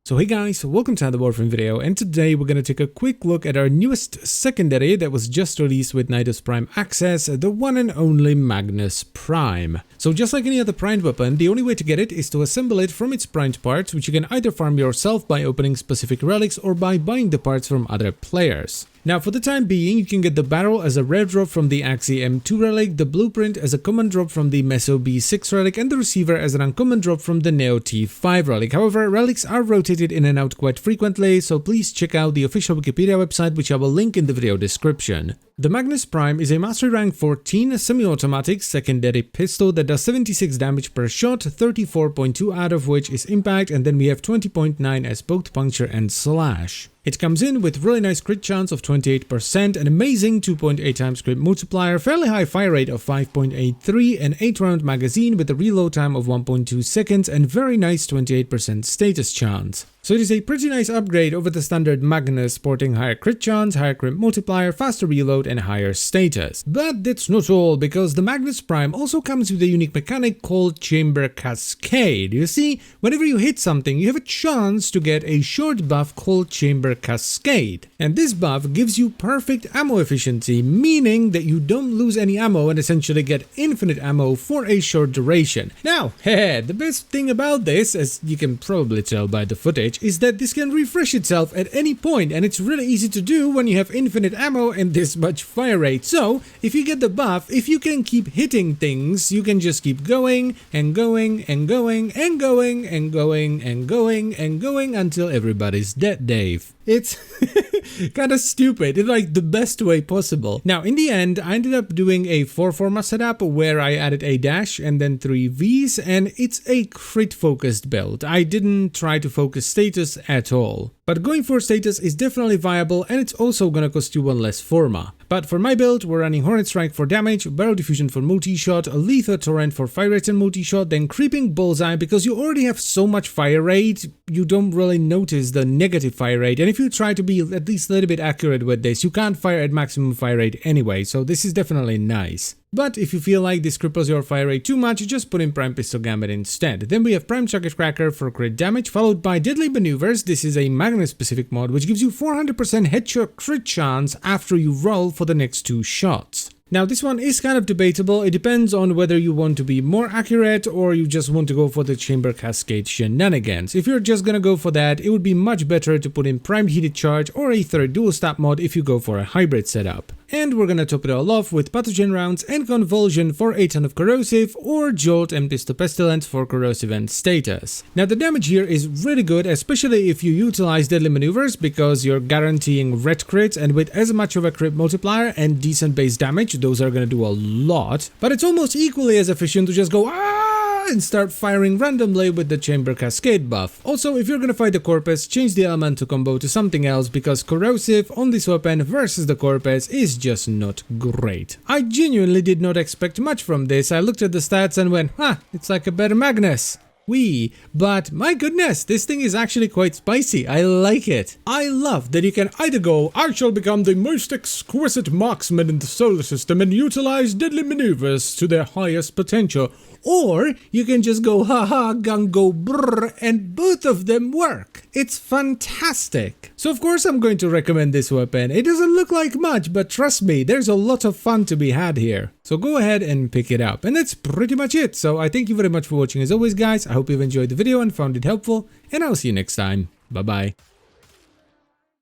So hey guys, welcome to another Warframe video, and today we're going to take a quick look at our newest secondary that was just released with Nidus Prime Access, the one and only Magnus Prime. So just like any other primed weapon, the only way to get it is to assemble it from its primed parts, which you can either farm yourself by opening specific relics or by buying the parts from other players. Now for the time being, you can get the barrel as a rare drop from the Axi M2 relic, the blueprint as a common drop from the Meso B6 relic, and the receiver as an uncommon drop from the Neo T5 relic. However, relics are rotated in and out quite frequently, so please check out the official Wikipedia website, which I will link in the video description. The Magnus Prime is a Mastery Rank 14 semi-automatic secondary pistol that does 76 damage per shot, 34.2 out of which is impact, and then we have 20.9 as both puncture and slash. It comes in with really nice crit chance of 28%, an amazing 2.8 times crit multiplier, fairly high fire rate of 5.83, an 8-round magazine with a reload time of 1.2 seconds, and very nice 28% status chance. So it is a pretty nice upgrade over the standard Magnus, sporting higher crit chance, higher crit multiplier, faster reload, and higher status. But that's not all, because the Magnus Prime also comes with a unique mechanic called Chamber Cascade. You see, whenever you hit something, you have a chance to get a short buff called Chamber Cascade. And this buff gives you perfect ammo efficiency, meaning that you don't lose any ammo and essentially get infinite ammo for a short duration. Now, the best thing about this, as you can probably tell by the footage, is that this can refresh itself at any point, and it's really easy to do when you have infinite ammo and this much fire rate. So, if you get the buff, if you can keep hitting things, you can just keep going and going and going and going and going and going and going until everybody's dead, Dave. It's kind of stupid in like the best way possible. Now in the end, I ended up doing a 4 Forma setup where I added a dash and then 3 Vs, and it's a crit focused build. I didn't try to focus status at all. But going for status is definitely viable, and it's also gonna cost you 1 less Forma. But for my build, we're running Hornet Strike for damage, Barrel Diffusion for multi-shot, Lethal Torrent for fire rate and multi-shot, then Creeping Bullseye because you already have so much fire rate, you don't really notice the negative fire rate, and if you try to be at least a little bit accurate with this, you can't fire at maximum fire rate anyway, so this is definitely nice. But if you feel like this cripples your fire rate too much, just put in Prime Pistol Gambit instead. Then we have Prime Chucket Cracker for crit damage, followed by Deadly Maneuvers. This is a Magnus specific mod which gives you 400% headshot crit chance after you roll for the next 2 shots. Now this one is kind of debatable. It depends on whether you want to be more accurate or you just want to go for the Chamber Cascade shenanigans. If you're just gonna go for that, it would be much better to put in Primed Heated Charge or a third dual stab mod if you go for a hybrid setup. And we're gonna top it all off with Pathogen Rounds and Convulsion for a ton of corrosive, or Jolt and Pistol Pestilence for corrosive and status. Now the damage here is really good, especially if you utilize Deadly Maneuvers, because you're guaranteeing red crits, and with as much of a crit multiplier and decent base damage, those are gonna do a lot. But it's almost equally as efficient to just go and start firing randomly with the Chamber Cascade buff. Also, if you're gonna fight the Corpus, change the elemental combo to something else, because corrosive on this weapon versus the Corpus is just not great. I genuinely did not expect much from this. I looked at the stats and went, it's like a better Magnus. But my goodness, this thing is actually quite spicy. I like it. I love that you can either go, I shall become the most exquisite marksman in the solar system and utilize deadly maneuvers to their highest potential, or you can just go haha gungo brrr, and both of them work. It's fantastic. So of course I'm going to recommend this weapon. It doesn't look like much, but trust me, there's a lot of fun to be had here. So go ahead and pick it up. And that's pretty much it. So I thank you very much for watching as always, guys. I hope you've enjoyed the video and found it helpful, and I'll see you next time. Bye bye.